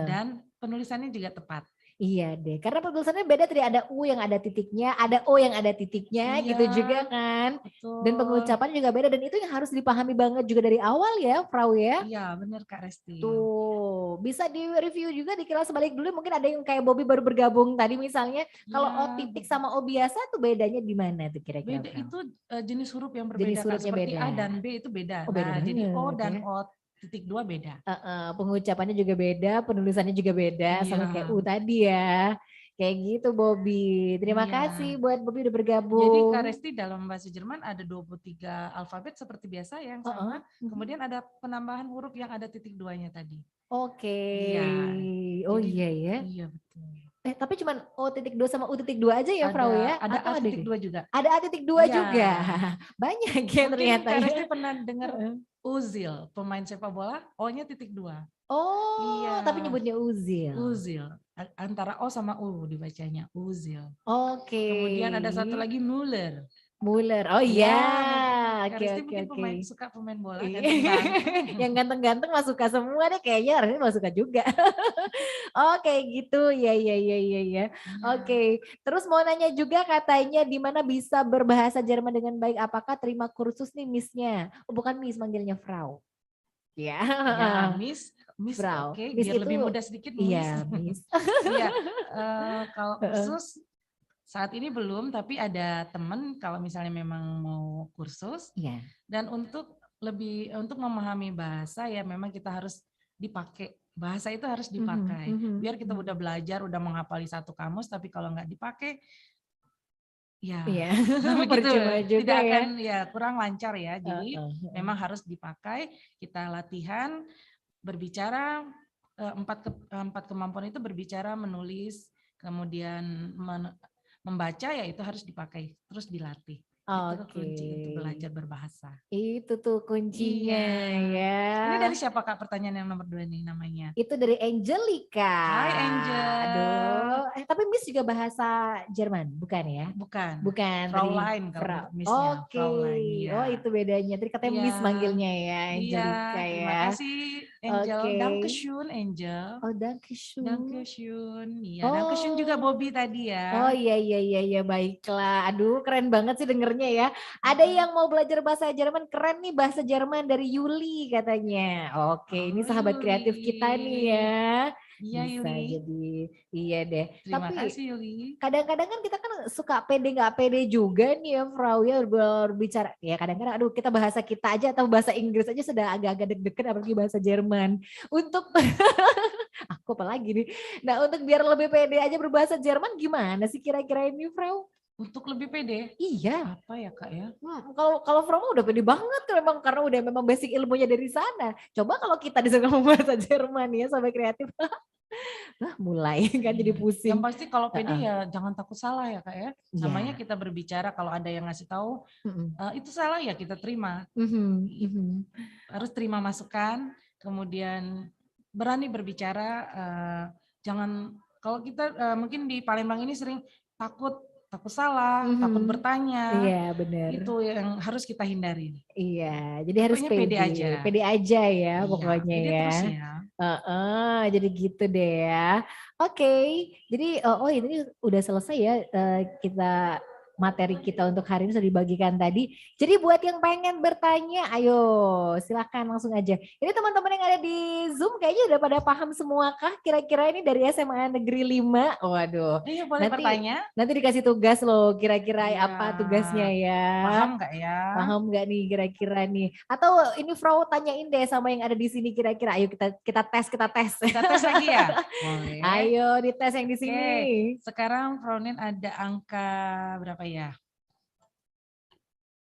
dan penulisannya juga tepat. Iya deh, karena penulisannya beda tadi, ada U yang ada titiknya, ada O yang ada titiknya gitu juga kan. Betul. Dan pengucapan juga beda dan itu yang harus dipahami banget juga dari awal ya, Frau ya. Iya, benar Kak Resti. Tuh, bisa di-review juga di kilas balik dulu, mungkin ada yang kayak Bobby baru bergabung tadi misalnya, kalau O titik sama O biasa tuh bedanya di mana tuh kira-kira? Beda itu jenis huruf yang berbeda, Jenis hurufnya seperti beda. A dan B itu beda. Oh, beda jadi O banget dan ya. O.2 beda. Pengucapannya juga beda, penulisannya juga beda, sama kayak U tadi ya. Kayak gitu Bobby. Terima kasih buat Bobby udah bergabung. Jadi Kak Resti dalam bahasa Jerman ada 23 alfabet seperti biasa yang sama. Kemudian ada penambahan huruf yang ada titik 2-nya tadi. Oke. Iya. Oh iya ya. Iya betul. Tapi cuman O.2 sama U.2 aja ya, Frau ya? Ada atau A.2 juga. Ada A.2 juga. Banyak ya ternyata. Kak Resti pernah dengar Uzil, pemain sepak bola, O-nya titik 2. Oh, iya. Tapi nyebutnya Uzil. Uzil. Antara O sama U dibacanya, Uzil. Oke. Kemudian ada satu lagi Müller. Müller. Oh iya. Oke. Suka pemain bola ganteng-ganteng. Yang ganteng-ganteng mah suka semua deh kayaknya, harusnya mah suka juga. Oke gitu. Ya. Oke. Terus mau nanya juga katanya di mana bisa berbahasa Jerman dengan baik? Apakah terima kursus nih Miss-nya? Oh, bukan Miss, manggilnya Frau. Ya, Miss Frau. Oke, Miss biar itu, lebih mudah sedikit Iya, Miss. Iya, kalau kursus saat ini belum, tapi ada teman kalau misalnya memang mau kursus. Dan untuk memahami bahasa ya memang kita harus dipakai. Bahasa itu harus dipakai. Biar kita udah belajar, udah menghafali satu kamus, tapi kalau nggak dipakai, ya percuma juga tidak akan kurang lancar ya. Jadi memang harus dipakai. Kita latihan berbicara 4 kemampuan itu berbicara, menulis, kemudian membaca ya itu harus dipakai terus dilatih. Itu kunci untuk belajar berbahasa. Itu tuh kuncinya ya. Ini dari siapa Kak pertanyaan yang nomor 2 nih namanya? Itu dari Angelica. Hai Angel. Aduh, tapi tapi Miss juga bahasa Jerman, bukan ya? Bukan. Bukan. Fraulein tadi kalau Miss-nya. Oke. Fraulein, iya. Oh itu bedanya. Tadi katanya Iya. Miss manggilnya ya, Iya, Angelica terima ya. kasih Angel. Oke. Dankeschön Angel. Oh, Dankeschön. Dankeschön. Iya, Dankeschön juga Bobby tadi Oh ya. iya, baiklah. Aduh keren banget sih dengernya ya. Ada yang mau belajar bahasa Jerman, keren nih bahasa Jerman dari Yuli katanya. Oke, ini sahabat kreatif kita nih ya. Iya Bisa Yuli. jadi, iya deh. Terima Tapi kasih Yuli. kadang-kadang kan kita kan suka pede nggak pede juga nih ya Frau ya berbicara. Ya kadang-kadang aduh kita bahasa kita aja atau bahasa Inggris aja sudah agak-agak deg-degan apalagi bahasa Jerman. Untuk aku apalagi nih. Nah untuk biar lebih pede aja berbahasa Jerman gimana sih kira-kira ini Frau? Untuk lebih pede? Iya. Apa ya Kak ya? Kalau Frau mah udah pede banget kan memang karena udah memang basic ilmunya dari sana. Coba kalau kita disuruh ngomong bahasa Jerman ya sampai kreatif. Nah mulai kan jadi pusing. Yang pasti kalau pede ya jangan takut salah ya Kak ya. Iya. Namanya kita berbicara kalau ada yang ngasih tahu itu salah ya kita terima. Harus terima masukan, kemudian berani berbicara. Jangan kalau kita mungkin di Palembang ini sering takut salah, takut bertanya. Iya benar. Itu yang harus kita hindari. Iya, jadi harus Pokoknya pede aja. Pede aja ya Iya, pokoknya pede ya. terus ya. Jadi gitu deh ya. Oke, jadi ini udah selesai ya kita materi kita untuk hari ini sudah dibagikan tadi. Jadi buat yang pengen bertanya, ayo silakan langsung aja. Ini teman-teman yang ada di Zoom kayaknya udah pada paham semua kah? Kira-kira ini dari SMA Negeri 5? Waduh. Iya boleh bertanya. Nanti dikasih tugas loh, kira-kira apa tugasnya ya? Paham nggak ya? Paham nggak nih kira-kira nih? Atau ini Frau tanyain deh sama yang ada di sini kira-kira. Ayo kita tes. Kita tes lagi ya? Boleh. Ayo dites yang di sini. Oke. Sekarang Fraunin ada angka berapa ya?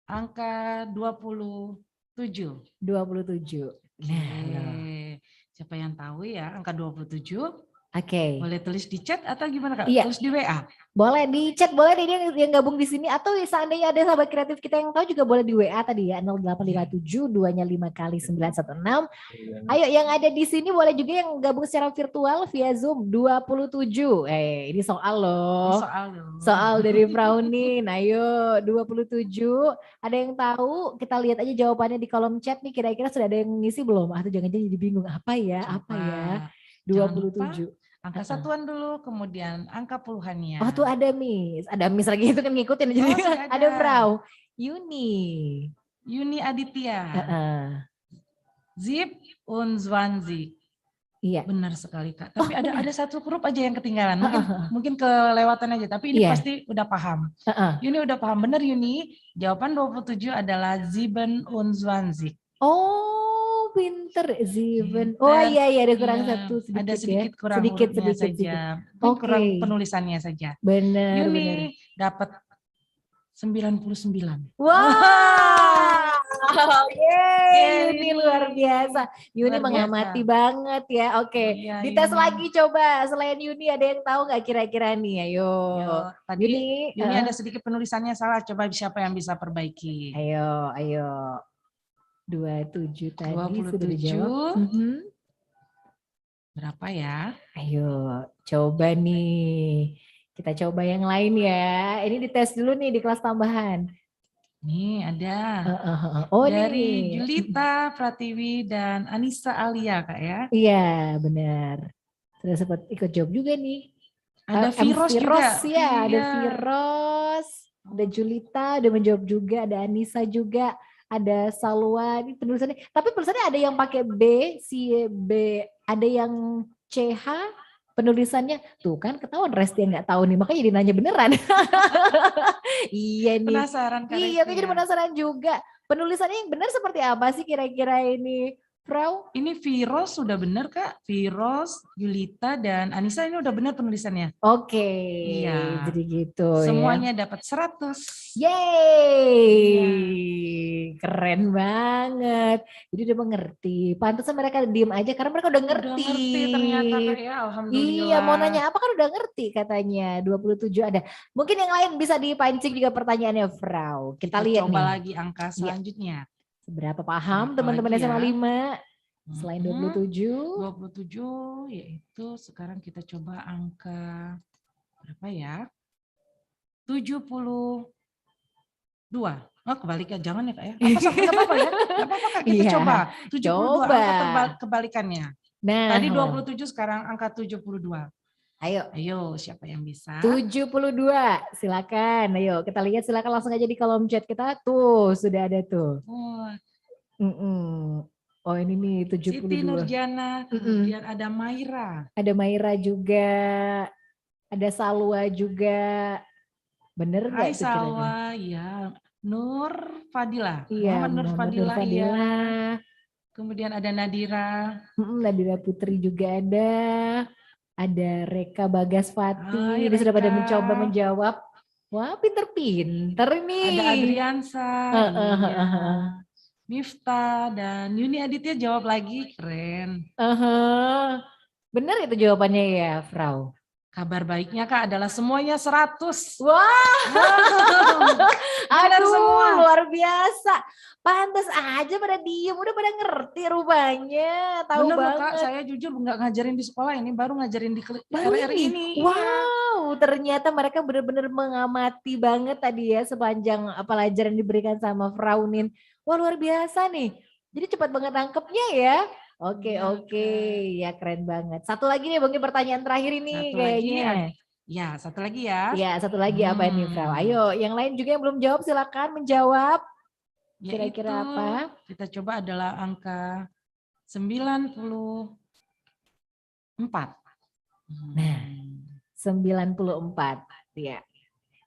Angka 27. 27. Nah, siapa yang tahu ya angka 27? Oke. Boleh tulis di chat atau gimana Kak? Iya. Tulis di WA? Boleh di chat, boleh deh yang gabung di sini. Atau seandainya ada sahabat kreatif kita yang tahu juga boleh di WA tadi ya. 0857 2-nya 5 kali 916. Ayo yang ada di sini boleh juga yang gabung secara virtual via Zoom 27. Ini soal loh. Soal dari Fraunin. Ayo 27. Ada yang tahu? Kita lihat aja jawabannya di kolom chat nih. Kira-kira sudah ada yang ngisi belum? Atau jangan-jangan jadi bingung. Apa ya? 27. Angka satuan dulu, kemudian angka puluhannya. Oh tuh ada Miss. Ada Miss lagi itu kan ngikutin. Jadi ada Frau. Yuni Aditya. Zip und Zwanzig. Iya. Benar sekali Kak. Tapi ada satu huruf aja yang ketinggalan. Mungkin kelewatan aja. Tapi ini pasti udah paham. Yuni udah paham. Benar Yuni. Jawaban 27 adalah 27. Oh pinter. Oh iya ada kurang satu sedikit. Ada sedikit ya. kurang sedikit saja. Oke. Kurang penulisannya saja. Benar. Yuni dapat 99. Wow. Yuni luar biasa. Yuni mengamati banget ya. Oke. Dites lagi coba. Selain Yuni ada yang tahu nggak kira-kira nih? Ayo. Tadi Yuni ada sedikit penulisannya salah. Coba siapa yang bisa perbaiki? Ayo. 27 tadi 27. sudah dijawab. Berapa ya? Ayo coba nih. Kita coba yang lain ya. Ini dites dulu nih di kelas tambahan. Nih ada. nih. Dari Julita, Pratiwi, dan Anissa Alia Kak ya. Iya benar. Sudah sempat ikut jawab juga nih. Ada Viros juga. Ya, ada Viros. Ada Julita udah menjawab juga. Ada Anissa juga. Ada Salwa, ini penulisannya. Tapi penulisannya ada yang pakai B, ada yang CH, penulisannya tuh kan ketahuan Resti yang nggak tahu nih, makanya jadi nanya beneran. Iya nih. Penasaran kan? Iya, jadi penasaran juga. Penulisannya yang benar seperti apa sih kira-kira ini? Frau? Ini Viros sudah benar Kak. Viros, Julita, dan Anissa ini udah benar penulisannya. Oke. Iya. Jadi gitu. Semuanya dapat 100. Yeay. Keren banget. Jadi udah mengerti. Pantesan mereka diem aja karena mereka udah ngerti. Udah ngerti ternyata Kak ya. Alhamdulillah. Iya, mau nanya apa kan udah ngerti katanya. 27 ada. Mungkin yang lain bisa dipancing juga pertanyaannya, Frau. Kita lihat coba nih. lagi angka selanjutnya. Seberapa paham teman-teman SMA 5? Selain 27. 27 yaitu sekarang kita coba angka berapa ya? 72. Oh, kebalikan, jangan ya Kak ya. Nggak apa-apa ya. Nggak apa-apa Kak, kita Iya, coba. 72 coba. angka kebalikannya. Nah, Tadi 27, sekarang angka 72. Ayo. Ayo, siapa yang bisa? 72, silakan. Ayo kita lihat, silakan langsung aja di kolom chat kita. Tuh, sudah ada tuh. Oh, Oh ini nih 72. Siti Nurjana, kemudian ada Maira. Ada Maira juga, ada Salwa juga. Bener nggak Hai tuh kira-kira? Salwa, ya. Nur Fadila. Iya, Muhammad Nur Fadila, Fadila. iya. Kemudian ada Nadira. Nadira Putri juga ada. Ada Reka Bagaswati. Hai, Ini sudah pada Reka. mencoba menjawab. Wah, pinter-pinter ini. Ada Adriansa, iya. Miftah dan Yuni Aditya jawab lagi, keren. Benar itu jawabannya ya, Frau? Kabar baiknya Kak adalah semuanya 100. Wah, Benar aduh semua. luar biasa. Pantas aja pada diem, udah pada ngerti rupanya. Tahu Bener loh banget. Kak, saya jujur nggak ngajarin di sekolah ini, baru ngajarin di Baru RRI ini. Wow, ternyata mereka benar-benar mengamati banget tadi ya sepanjang pelajaran diberikan sama Fraunin. Wah luar biasa nih. Jadi cepat banget nangkepnya ya. Oke, ya keren banget. Satu lagi nih Bang, pertanyaan terakhir ini Satu kayaknya. Ya, satu lagi ya. Ya, satu lagi apa ini, Frau? Ayo, yang lain juga yang belum jawab silakan menjawab. Kira-kira apa? Kita coba adalah angka 94. Nah, 94. Ya.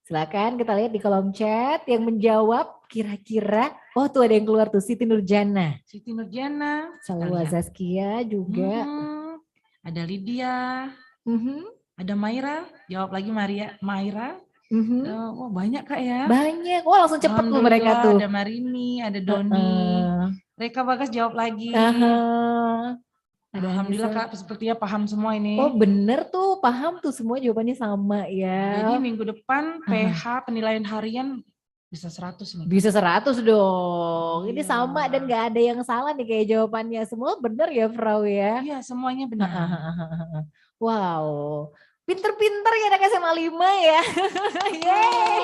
Silakan kita lihat di kolom chat yang menjawab kira-kira. Oh, tuh ada yang keluar tuh, Siti Nurjana. Siti Nurjana. Salwa Zaskia juga. Ada Lydia. Ada Maira. Jawab lagi Maira. Wah, banyak Kak ya. Banyak. Wah, langsung cepet tuh mereka tuh. Ada Marini, ada Doni. Reka Bagas jawab lagi. Alhamdulillah Kak, sepertinya paham semua ini. Oh bener tuh, paham tuh semua jawabannya sama ya. Jadi minggu depan PH penilaian harian bisa 100 nih. Bisa 100 dong. Ini sama dan gak ada yang salah nih kayak jawabannya. Semua bener ya Frau ya? Iya semuanya benar. Wow. Pinter-pinter ya anak SMA 5 ya. Yeay.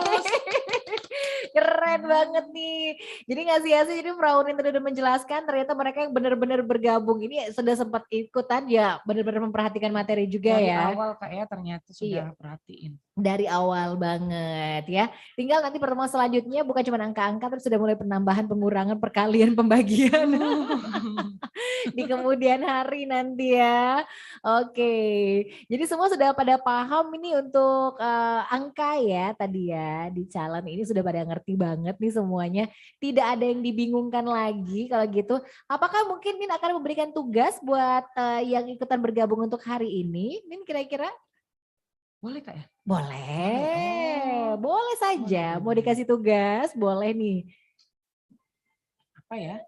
Keren banget nih. Jadi nggak sia-sia, jadi Fraunin tadi udah menjelaskan ternyata mereka yang benar-benar bergabung ini sudah sempat ikutan ya, benar-benar memperhatikan materi juga dari ya. Dari awal Kak ya ternyata sudah perhatiin. Dari awal banget ya. Tinggal nanti pertemuan selanjutnya bukan cuma angka-angka tapi sudah mulai penambahan, pengurangan, perkalian, pembagian. Di kemudian hari nanti ya. Oke. Jadi semua sudah pada paham ini untuk angka ya tadi ya di calon ini sudah pada ngerti banget nih semuanya. Tidak ada yang dibingungkan lagi kalau gitu. Apakah mungkin Min akan memberikan tugas buat yang ikutan bergabung untuk hari ini? Min kira-kira? Boleh Kak ya? Boleh. Boleh saja. Mau dikasih tugas, boleh nih. Apa ya?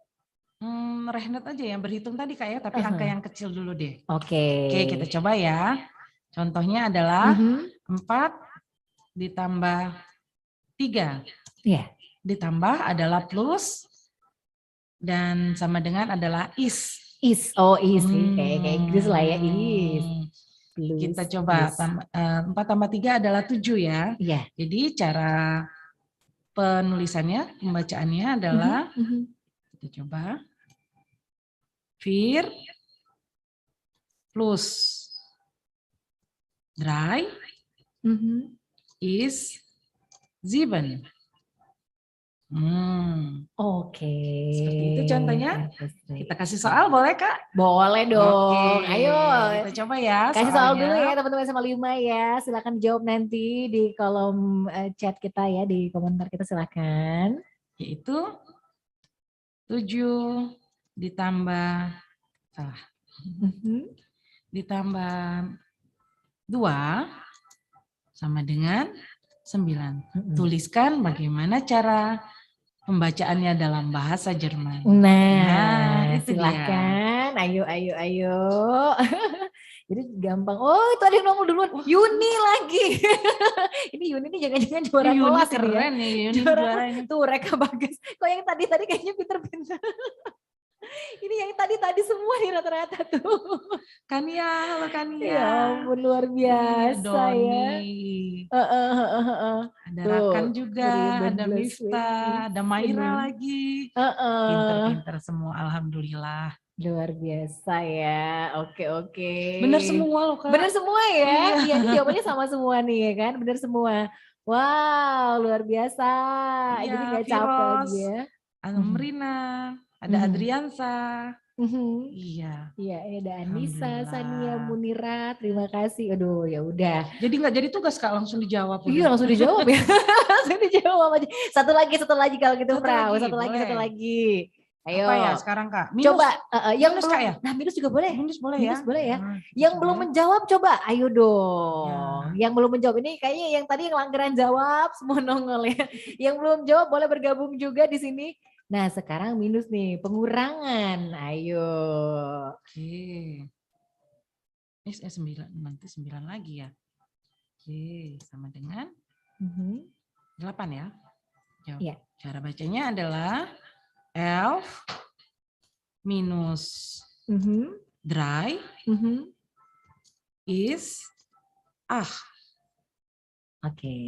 Rehnet aja yang berhitung tadi Kak ya, tapi angka yang kecil dulu deh. Oke. Oke, kita coba ya. Contohnya adalah 4 ditambah 3. Iya. Ditambah adalah plus dan sama dengan adalah is. Is. Oh, is nih. Kayak Inggris lah ya, is. Plus, kita coba 4 tambah 3 adalah 7 ya. Iya. Jadi cara penulisannya, pembacaannya adalah kita coba Fir plus dry is 7. Oke. Seperti itu contohnya. Kita kasih soal boleh Kak? Boleh dong. Oke, Ayo. Kita coba ya. Kasih soal dulu ya teman-teman SMA 5 ya. Silakan jawab nanti di kolom chat kita ya, di komentar kita silakan. Yaitu 7 ditambah ditambah 2 sama dengan 9. Tuliskan bagaimana cara pembacaannya dalam bahasa Jerman. Nah itu silakan. Dia. Ayo. Jadi gampang. Oh itu ada yang nongol duluan. Yuni lagi. Ini Yuni nih jangan-jangan juara kelas keren ya. Yuni juara ini. Tuh Reka Bagas. Kok yang tadi kayaknya pinter-pinter. Ini yang tadi semua nih rata-rata tuh. Kania, halo Kania. Ya ampun luar biasa ya. Doni. Ada Tuh, Rakan juga, ada 2012 Mifta, ada Maira lagi. Pinter-pinter semua, alhamdulillah. Luar biasa ya. Oke. Bener semua loh Kak. Bener semua ya. Iya. Iya, ini jawabannya sama semua nih ya kan. Bener semua. Wow, luar biasa. Iya, Jadi gak capek Firos, dia. ada Merina, ada Adriansa. Iya. Iya, ini ada Anissa, Sania, Munira. Terima kasih. Aduh, ya udah. Jadi nggak jadi tugas Kak, langsung dijawab. Iya, langsung dijawab ya. Langsung dijawab aja. Satu lagi kalau gitu, Frau. Satu lagi. Ayo. Apa ya sekarang Kak? Minus, coba yang minus belum, Kak ya? Nah minus juga boleh. Minus boleh minus ya? boleh ya. Yang belum menjawab coba, ayo dong. Ya. Yang belum menjawab ini kayaknya yang tadi yang langgaran jawab semua nongol ya. Yang belum jawab boleh bergabung juga di sini. Nah sekarang minus nih, pengurangan. Ayo. Oke. 9, nanti 9 lagi ya. Oke, sama dengan 8 ya. Iya. Cara bacanya adalah elf minus dry is Oke.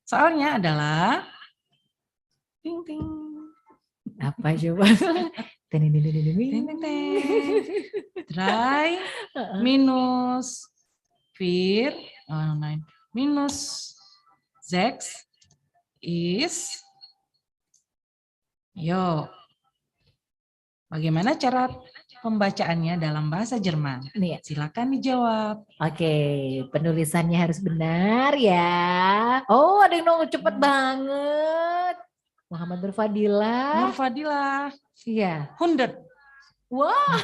Soalnya adalah ting ting. Apa coba? Dry minus fear minus zex is. Yo, bagaimana cara pembacaannya dalam bahasa Jerman? Nih, silakan dijawab. Oke, penulisannya harus benar ya. Oh, ada yang nongol cepet banget. Muhammad Nur Fadilah. Iya. 100. Wah,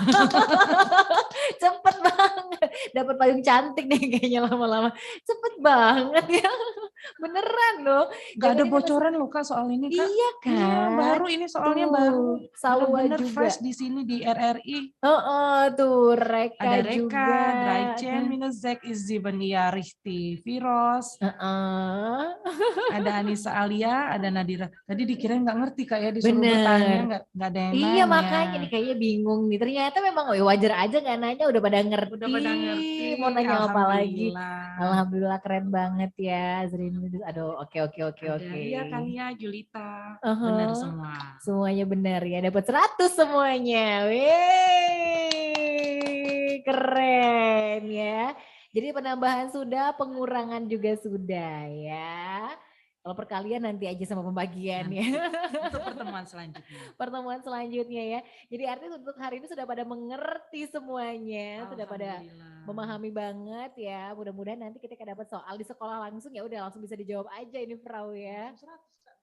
cepet banget. Dapat payung cantik nih kayaknya lama-lama. Cepet banget ya. Beneran loh. Gak ada bocoran loh Kak soal ini Kak. Iya kan. Iya, baru ini soalnya baru. Salwa Bener juga. fresh di sini di RRI. Tuh Reka ada Reka, juga. Dreichen minus Zek is Zibania Richti Firos. Ada Anissa Alia, ada Nadira. Tadi dikira nggak ngerti Kak ya, disuruh bertanya nggak ada yang nanya. Iya makanya nih kayaknya bingung nih. Ternyata memang wajar aja nggak nanya, udah pada ngerti. Mau nanya apa lagi? Alhamdulillah keren banget ya. Aduh, oke. Iya Kania, Julita, benar semua. Semuanya benar ya, dapat 100 semuanya. Wih, keren ya. Jadi penambahan sudah, pengurangan juga sudah ya. Kalau perkalian nanti aja sama pembagian ya. Untuk pertemuan selanjutnya. Pertemuan selanjutnya ya. Jadi artinya untuk hari ini sudah pada mengerti semuanya, sudah pada memahami banget ya. Mudah-mudahan nanti ketika dapat soal di sekolah langsung ya udah langsung bisa dijawab aja ini Frau ya.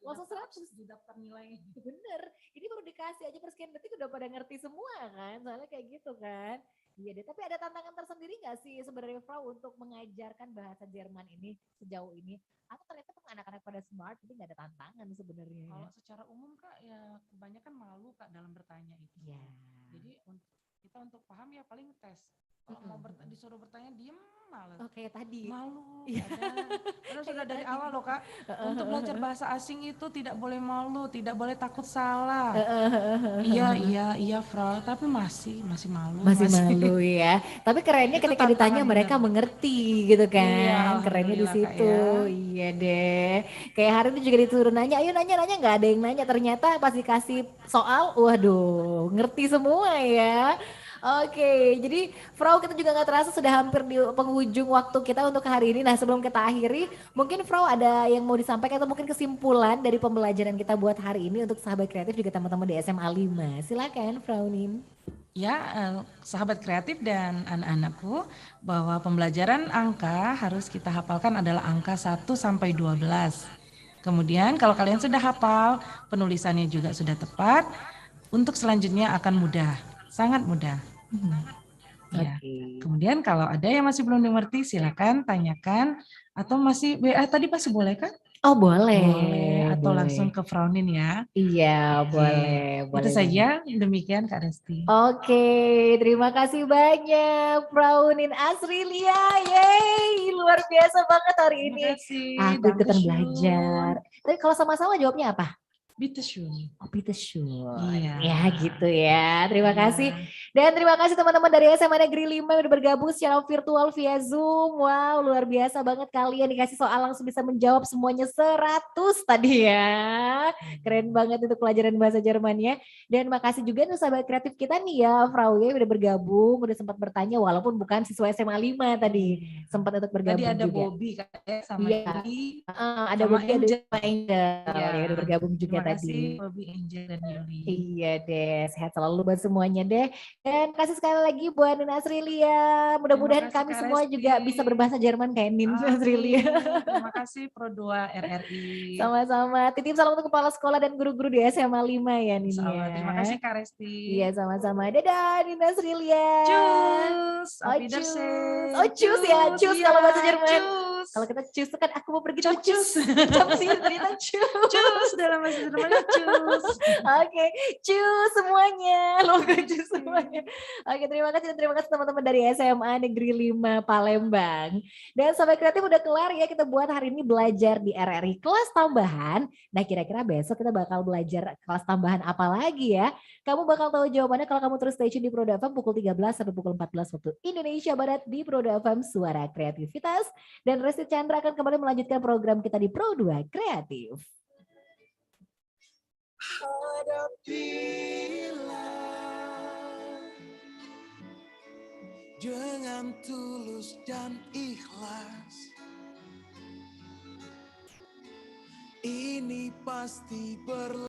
Langsung 100 di daftar nilai. Bener. Ini baru dikasih aja per sekian detik udah pada ngerti semua kan. Soalnya kayak gitu kan. Iya deh, tapi ada tantangan tersendiri nggak sih sebenarnya Frau untuk mengajarkan bahasa Jerman ini sejauh ini? Atau ternyata anak-anak pada smart, jadi nggak ada tantangan sebenarnya? Kalau secara umum Kak, ya kebanyakan malu Kak dalam bertanya itu. Ya. Jadi kita untuk paham ya paling tes. Kalau mau disuruh bertanya diem malas. Oh kayak tadi. Malu. Karena sudah dari awal loh Kak. Untuk belajar bahasa asing itu tidak boleh malu, tidak boleh takut salah. Iya Frau, tapi masih malu. Masih malu ya. Tapi kerennya ketika ditanya mereka mengerti gitu kan. Kerennya di situ. Iya deh. Kayak hari itu juga disuruh nanya, ayo nanya nggak ada yang nanya. Ternyata pas dikasih soal, waduh, ngerti semua ya. Oke, jadi Frau kita juga nggak terasa sudah hampir di penghujung waktu kita untuk hari ini. Nah sebelum kita akhiri, mungkin Frau ada yang mau disampaikan atau mungkin kesimpulan dari pembelajaran kita buat hari ini untuk sahabat kreatif juga teman-teman di SMA 5. Silakan Frau Nin. Ya, sahabat kreatif dan anak-anakku, bahwa pembelajaran angka harus kita hafalkan adalah angka 1 sampai 12. Kemudian kalau kalian sudah hafal, penulisannya juga sudah tepat, untuk selanjutnya akan mudah. Sangat mudah. Ya. Kemudian kalau ada yang masih belum dimengerti silakan tanyakan atau masih WA tadi masih boleh kan? Oh boleh. Atau langsung ke Fraunin ya. Iya boleh. Itu saja demikian Kak Resti. Oke, terima kasih banyak Fraunin Asrilia. Yeay, luar biasa banget hari ini. Terima kasih. Aku ikutan belajar. Tapi kalau sama-sama jawabnya apa? Bitteschön. Oh, Bitteschön. Iya. Ya gitu ya. Terima Iya. kasih. Dan terima kasih teman-teman dari SMA Negeri 5 yang udah bergabung secara virtual via Zoom. Wow, luar biasa banget kalian dikasih soal langsung bisa menjawab semuanya 100 tadi ya. Keren banget untuk pelajaran bahasa Jermannya. Dan makasih juga untuk sahabat kreatif kita nih ya, Frau ya udah bergabung, udah sempat bertanya walaupun bukan siswa SMA 5 tadi. Sempat untuk bergabung Tadi ada juga. Bobby kayak sama Iya. Yuli. Ada sama Bobby, ada Angel. Angel Iya. ya udah bergabung juga Terima kasih tadi. Bobby, Angel, dan Yuli. Iya deh, sehat selalu buat semuanya deh. Dan kasih sekali lagi buat Nina Asrilia. Mudah-mudahan Terima kasih, kami Kak semua Resti. juga bisa berbahasa Jerman kayak Nina Asrilia. Terima kasih Pro2 RRI. Sama-sama. Titip salam untuk kepala sekolah dan guru-guru di SMA 5 ya Nina. Sama. Terima kasih Kak Resti. Iya sama-sama. Dadah Nina Asrilia. Cus. Oh Auf Wiedersehen. cus. Oh cus ya, cus Iya, kalau bahasa Jerman. Cus. Kalau kita cus kan aku mau pergi tuh Cus. cus. Capsir ternyata cus. Cus dalam bahasa Jermannya cus. Oke, cus semuanya. Logo cus semuanya. Oke, terima kasih dan terima kasih teman-teman dari SMA Negeri 5 Palembang. Dan sampai kreatif udah kelar ya kita buat hari ini belajar di RRI kelas tambahan. Nah, kira-kira besok kita bakal belajar kelas tambahan apa lagi ya? Kamu bakal tahu jawabannya kalau kamu terus stay tune di Proda FM pukul 13 sampai pukul 14 waktu Indonesia Barat di Proda FM Suara Kreativitas. Dan Resti Chandra akan kembali melanjutkan program kita di Pro 2 Kreatif. Hadapilah dengan tulus dan ikhlas. Ini pasti